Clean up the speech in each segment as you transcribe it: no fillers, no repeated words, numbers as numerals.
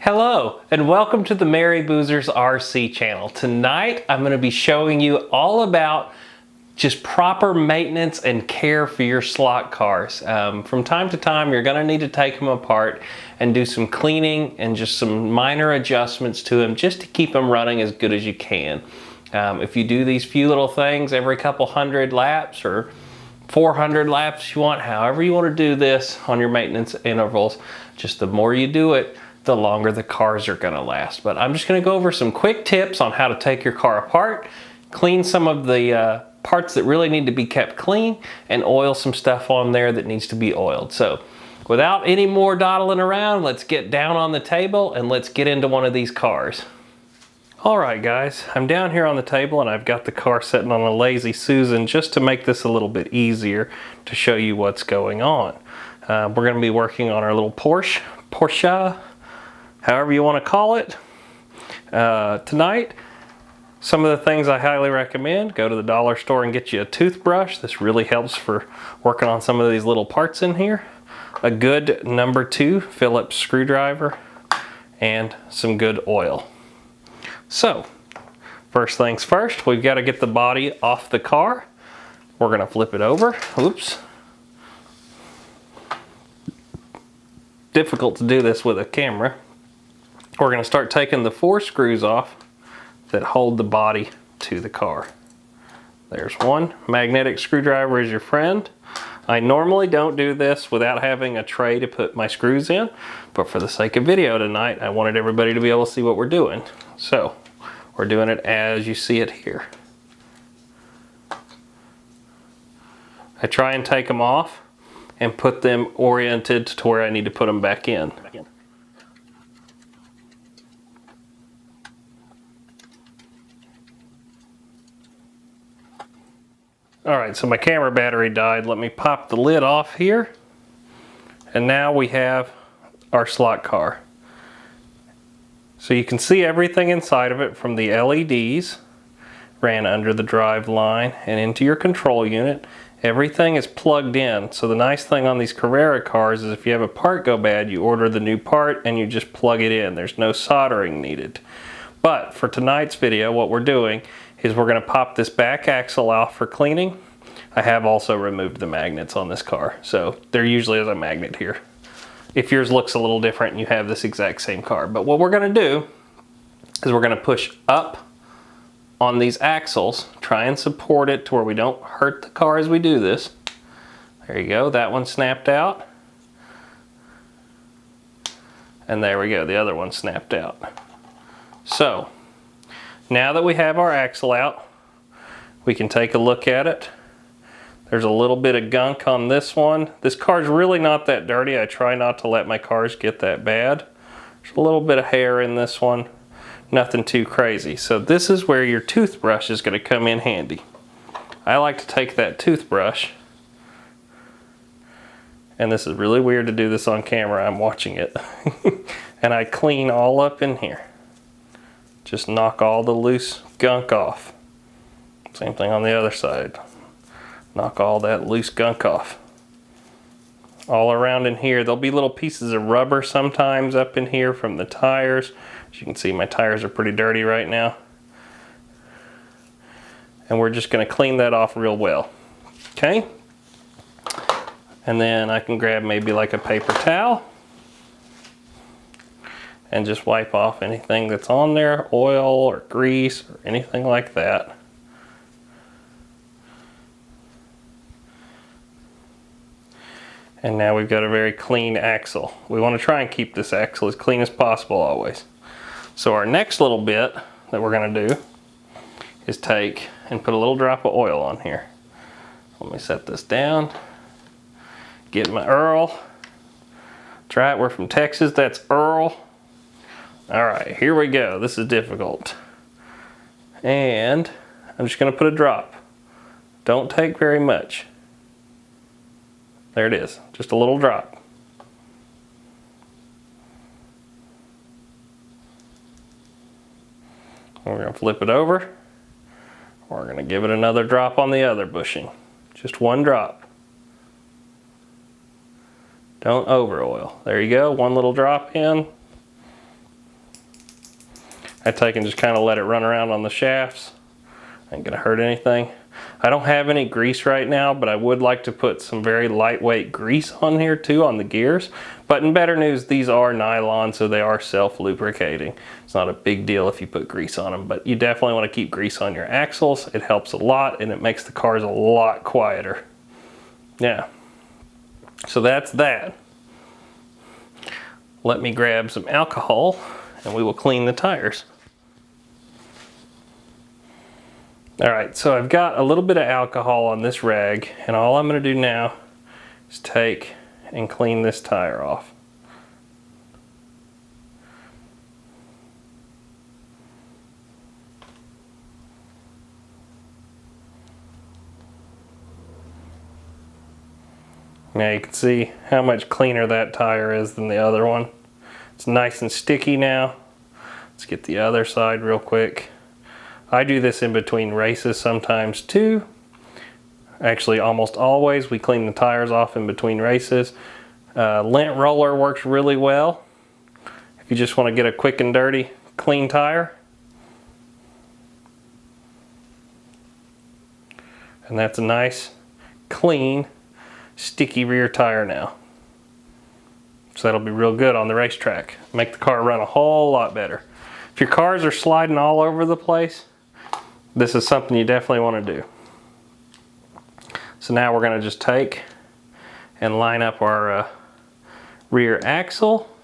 Hello and welcome to the Merry Boozers RC channel. Tonight I'm going to be showing you all about just proper maintenance and care for your slot cars. From time to time you're going to need to take them apart and do some cleaning and just some minor adjustments to them just to keep them running as good as you can. If you do these few little things every couple hundred laps or 400 laps you want, however you want to do this on your maintenance intervals, just the more you do it, the longer the cars are going to last. But I'm just going to go over some quick tips on how to take your car apart, clean some of the parts that really need to be kept clean, and oil some stuff on there that needs to be oiled. So without any more dawdling around, let's get down on the table and let's get into one of these cars. Alright guys, I'm down here on the table and I've got the car sitting on a Lazy Susan just to make this a little bit easier to show you what's going on. We're going to be working on our little Porsche, however you want to call it. Tonight, some of the things I highly recommend: go to the dollar store and get you a toothbrush. This really helps for working on some of these little parts in here. A good number 2 Phillips screwdriver and some good oil. So, first things first, we've got to get the body off the car. We're going to flip it over. Oops. Difficult to do this with a camera. We're going to start taking the 4 screws off that hold the body to the car. There's one. Magnetic screwdriver is your friend. I normally don't do this without having a tray to put my screws in, but for the sake of video tonight, I wanted everybody to be able to see what we're doing. So, we're doing it as you see it here. I try and take them off and put them oriented to where I need to put them back in. Alright, so my camera battery died. Let me pop the lid off here. And now we have our slot car. So you can see everything inside of it from the LEDs ran under the drive line and into your control unit. Everything is plugged in. So the nice thing on these Carrera cars is if you have a part go bad, you order the new part and you just plug it in. There's no soldering needed. But for tonight's video, what we're doing is we're going to pop this back axle off for cleaning. I have also removed the magnets on this car, so there usually is a magnet here. If yours looks a little different and you have this exact same car. But what we're going to do is we're going to push up on these axles, try and support it to where we don't hurt the car as we do this. There you go, that one snapped out. And there we go, the other one snapped out. So, now that we have our axle out, we can take a look at it. There's a little bit of gunk on this one. This car's really not that dirty. I try not to let my cars get that bad. There's a little bit of hair in this one. Nothing too crazy. So this is where your toothbrush is going to come in handy. I like to take that toothbrush, and this is really weird to do this on camera. I'm watching it. And I clean all up in here. Just knock all the loose gunk off. Same thing on the other side. Knock all that loose gunk off. All around in here. There'll be little pieces of rubber sometimes up in here from the tires. As you can see, my tires are pretty dirty right now. And we're just going to clean that off real well. Okay? And then I can grab maybe like a paper towel and just wipe off anything that's on there, oil or grease or anything like that. And now we've got a very clean axle. We want to try and keep this axle as clean as possible always. So our next little bit that we're going to do is take and put a little drop of oil on here. Let me set this down. Get my Earl. That's right, we're from Texas, that's Earl. Alright, here we go. This is difficult. And I'm just going to put a drop. Don't take very much. There it is, just a little drop. We're going to flip it over. We're going to give it another drop on the other bushing. Just one drop. Don't over oil. There you go, one little drop in. I take and just kind of let it run around on the shafts. Ain't gonna hurt anything. I don't have any grease right now, but I would like to put some very lightweight grease on here too on the gears. But in better news, these are nylon, so they are self-lubricating. It's not a big deal if you put grease on them, but you definitely want to keep grease on your axles. It helps a lot and it makes the cars a lot quieter. Yeah, so that's that. Let me grab some alcohol and we will clean the tires. All right, so I've got a little bit of alcohol on this rag, and all I'm going to do now is take and clean this tire off. Now you can see how much cleaner that tire is than the other one. It's nice and sticky now. Let's get the other side real quick. I do this in between races sometimes too. Actually, almost always we clean the tires off in between races. Lint roller works really well if you just want to get a quick and dirty clean tire. And that's a nice, clean, sticky rear tire now. So that'll be real good on the racetrack. Make the car run a whole lot better. If your cars are sliding all over the place, this is something you definitely want to do. So now we're going to just take and line up our rear axle.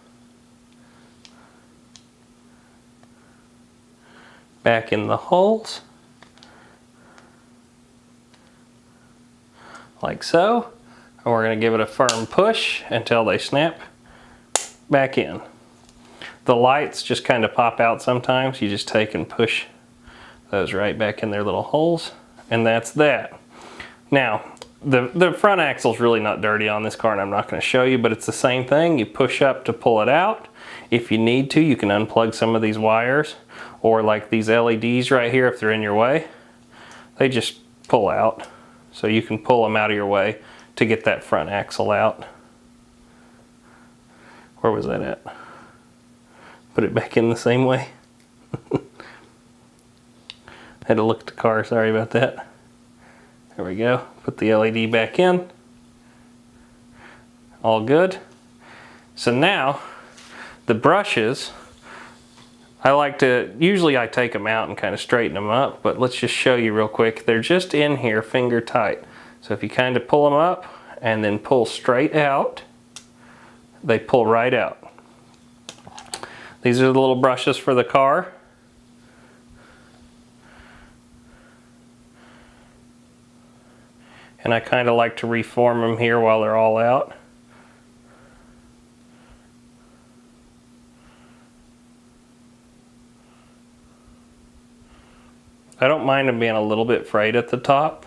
Back in the holes. Like so. And we're going to give it a firm push until they snap back in. The lights just kind of pop out sometimes. You just take and push those right back in their little holes, and that's that. Now, the front axle's really not dirty on this car, and I'm not going to show you, but it's the same thing. You push up to pull it out. If you need to, you can unplug some of these wires, or like these LEDs right here, if they're in your way, they just pull out. So you can pull them out of your way to get that front axle out. Where was that at? Put it back in the same way. Had to look at the car, sorry about that. There we go. Put the LED back in. All good. So now, the brushes, usually I take them out and kind of straighten them up, but let's just show you real quick. They're just in here finger tight. So if you kind of pull them up and then pull straight out, they pull right out. These are the little brushes for the car. And I kind of like to reform them here while they're all out. I don't mind them being a little bit frayed at the top.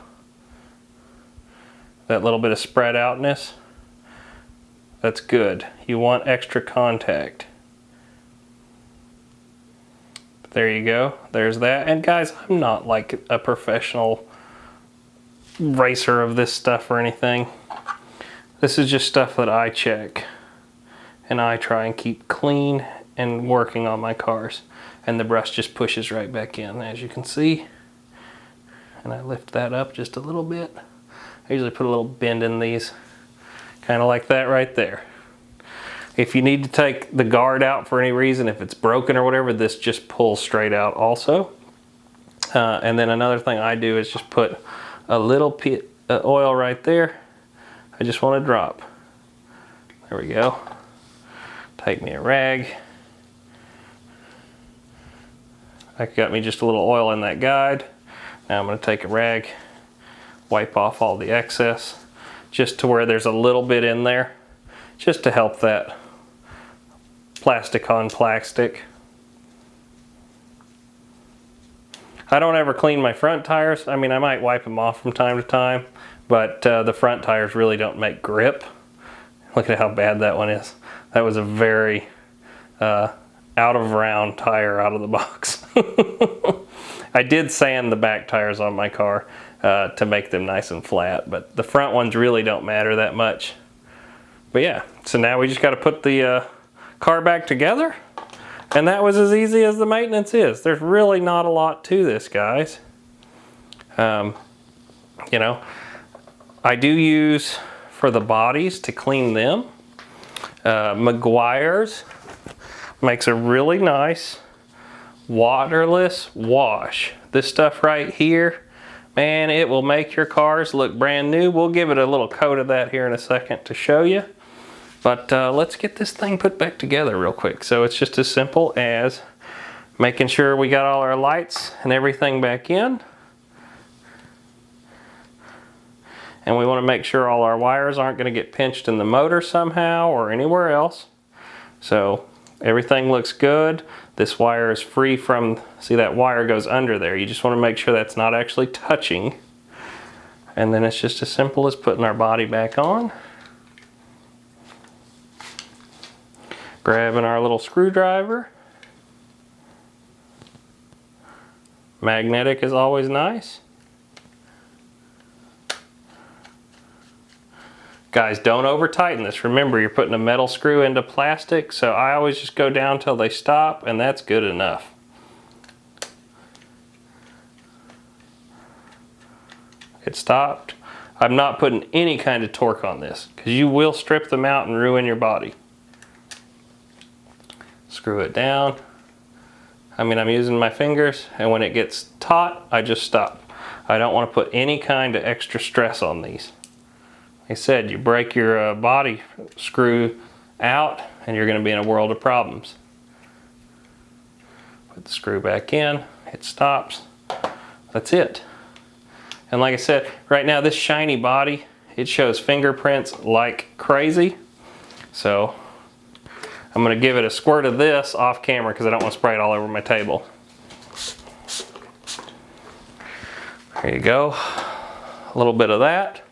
That little bit of spread outness. That's good. You want extra contact. There you go. There's that. And guys, I'm not like a professional racer of this stuff or anything. This is just stuff that I check and I try and keep clean and working on my cars. And the brush just pushes right back in, as you can see. And I lift that up just a little bit. I usually put a little bend in these, kind of like that right there. If you need to take the guard out for any reason, if it's broken or whatever, this just pulls straight out also. And then another thing I do is just put a little bit of oil right there. I just want to drop. There we go. Take me a rag. I got me just a little oil in that guide. Now I'm going to take a rag, wipe off all the excess, just to where there's a little bit in there, just to help that plastic on plastic. I don't ever clean my front tires. I mean, I might wipe them off from time to time, but the front tires really don't make grip. Look at how bad that one is. That was a very out of round tire out of the box. I did sand the back tires on my car to make them nice and flat, but the front ones really don't matter that much. But yeah, so now we just got to put the car back together. And that was as easy as the maintenance is. There's really not a lot to this, guys. You know, I do use for the bodies to clean them. Meguiar's makes a really nice waterless wash. This stuff right here, man, it will make your cars look brand new. We'll give it a little coat of that here in a second to show you. But let's get this thing put back together real quick. So it's just as simple as making sure we got all our lights and everything back in. And we want to make sure all our wires aren't going to get pinched in the motor somehow or anywhere else. So everything looks good. This wire is free from, see that wire goes under there. You just want to make sure that's not actually touching. And then it's just as simple as putting our body back on. Grabbing our little screwdriver. Magnetic is always nice. Guys, don't over tighten this. Remember, you're putting a metal screw into plastic, so I always just go down till they stop, and that's good enough. It stopped. I'm not putting any kind of torque on this, because you will strip them out and ruin your body. Screw it down. I mean, I'm using my fingers, and when it gets taut, I just stop. I don't want to put any kind of extra stress on these. Like I said, you break your body screw out and you're going to be in a world of problems. Put the screw back in, it stops, that's it. And like I said, right now this shiny body, it shows fingerprints like crazy. So I'm going to give it a squirt of this off camera because I don't want to spray it all over my table. There you go, a little bit of that.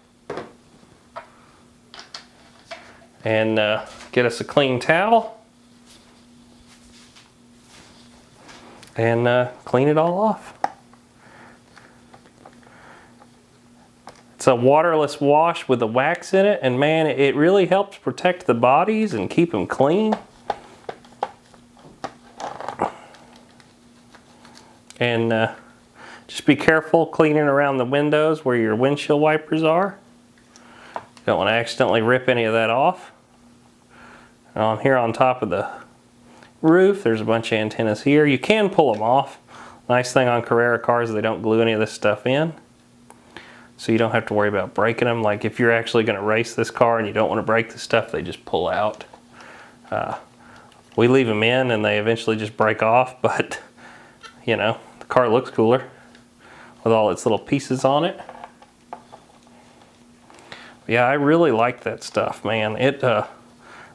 And get us a clean towel and clean it all off. It's a waterless wash with the wax in it, and man, it really helps protect the bodies and keep them clean. And just be careful cleaning around the windows where your windshield wipers are. Don't want to accidentally rip any of that off. And on here on top of the roof, there's a bunch of antennas here. You can pull them off. Nice thing on Carrera cars is they don't glue any of this stuff in. So you don't have to worry about breaking them. Like if you're actually going to race this car and you don't want to break the stuff, they just pull out. We leave them in and they eventually just break off, but you know, the car looks cooler with all its little pieces on it. Yeah, I really like that stuff, man. It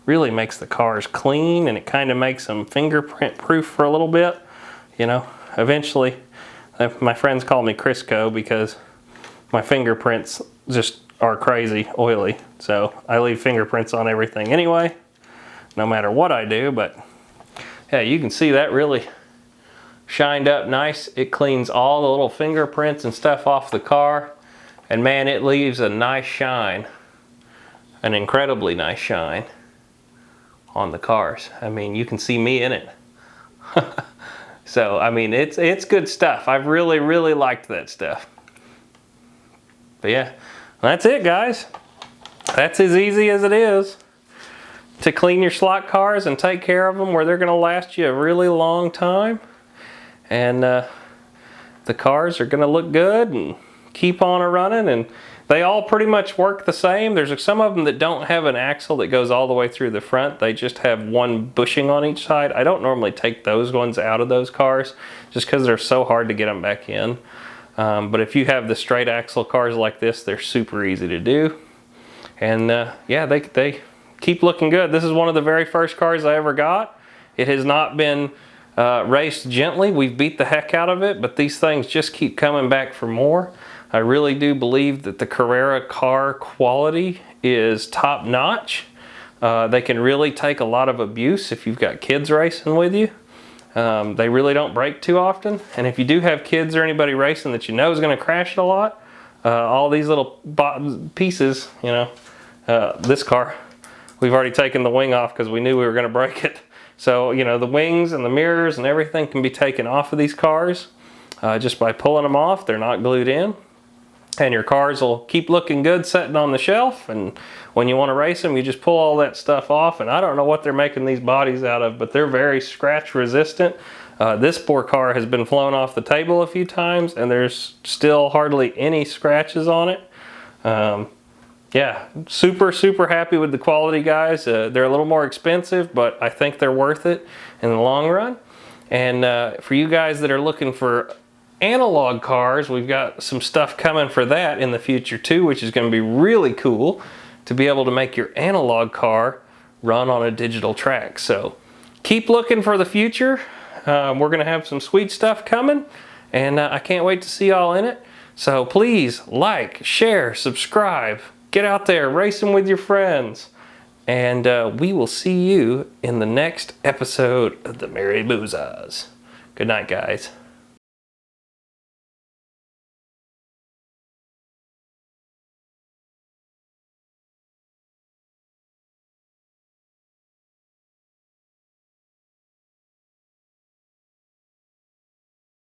really makes the cars clean, and it kind of makes them fingerprint proof for a little bit. You know, eventually, my friends call me Crisco because my fingerprints just are crazy oily. So I leave fingerprints on everything anyway, no matter what I do. But yeah, you can see that really shined up nice. It cleans all the little fingerprints and stuff off the car. And man, it leaves a nice shine, an incredibly nice shine on the cars. I mean, you can see me in it. So, I mean, it's good stuff. I've really, really liked that stuff. But yeah, that's it, guys. That's as easy as it is to clean your slot cars and take care of them where they're gonna last you a really long time. And the cars are gonna look good and keep on running, and they all pretty much work the same. There's some of them that don't have an axle that goes all the way through the front. They just have one bushing on each side. I don't normally take those ones out of those cars just because they're so hard to get them back in. But if you have the straight axle cars like this, they're super easy to do. And yeah, they keep looking good. This is one of the very first cars I ever got. It has not been raced gently. We've beat the heck out of it, but these things just keep coming back for more. I really do believe that the Carrera car quality is top notch. They can really take a lot of abuse if you've got kids racing with you. They really don't break too often. And if you do have kids or anybody racing that you know is going to crash it a lot, all these little pieces, you know, this car, we've already taken the wing off because we knew we were going to break it. So, you know, the wings and the mirrors and everything can be taken off of these cars just by pulling them off. They're not glued in. And your cars will keep looking good sitting on the shelf, and when you want to race them, you just pull all that stuff off. And I don't know what they're making these bodies out of, but they're very scratch resistant. This poor car has been flown off the table a few times, and there's still hardly any scratches on it. Yeah, super happy with the quality, guys. They're a little more expensive, but I think they're worth it in the long run. And for you guys that are looking for analog cars, we've got some stuff coming for that in the future too, which is going to be really cool to be able to make your analog car run on a digital track. So keep looking for the future. We're going to have some sweet stuff coming, and I can't wait to see y'all in it. So please like, share, subscribe, get out there racing with your friends, and we will see you in the next episode of the Merry Boozers. Good night, guys.